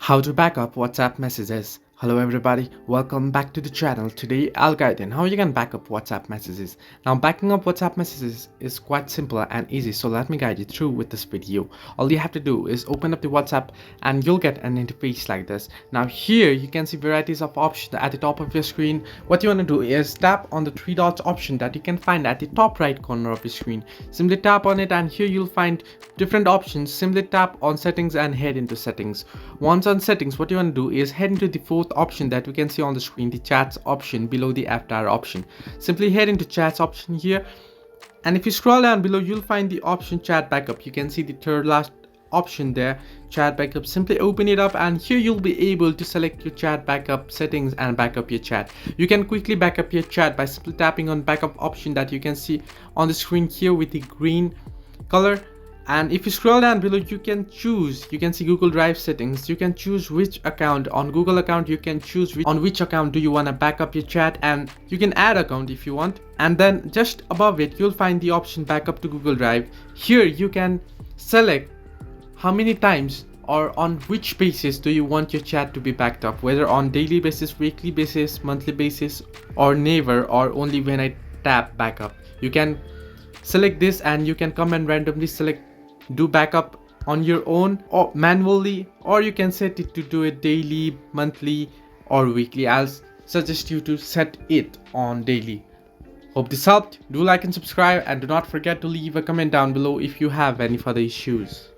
How to backup WhatsApp messages. Hello everybody, welcome back to the channel. Today I'll guide in how you can backup WhatsApp messages. Now backing up WhatsApp messages is quite simple and easy, so let me guide you through with this video. All you have to do is open up the WhatsApp and you'll get an interface like this. Now here you can see varieties of options at the top of your screen. What you want to do is tap on the three dots option that you can find at the top right corner of your screen. Simply tap on it and here you'll find different options. Simply tap on settings and head into settings. Once on settings, what you want to do is head into the fourth option that we can see on the screen, the chats option below the avatar option. Simply head into chats option here, and if you scroll down below you'll find the option chat backup. You can see the third last option there, chat backup. Simply open it up and here you'll be able to select your chat backup settings and backup your chat. You can quickly backup your chat by simply tapping on backup option that you can see on the screen here with the green color. And if you scroll down below you can see Google Drive settings. You can choose which account. On Google account you can choose on which account do you want to back up your chat, and you can add account if you want. And then just above it you'll find the option backup to Google Drive. Here you can select how many times or on which basis do you want your chat to be backed up, whether on daily basis, weekly basis, monthly basis, or never, or only when I tap backup. You can select this and you can come and randomly select do backup on your own or manually, or you can set it to do it daily, monthly, or weekly. I'll suggest you to set it on daily. Hope this helped. Do like and subscribe, and do not forget to leave a comment down below if you have any further issues.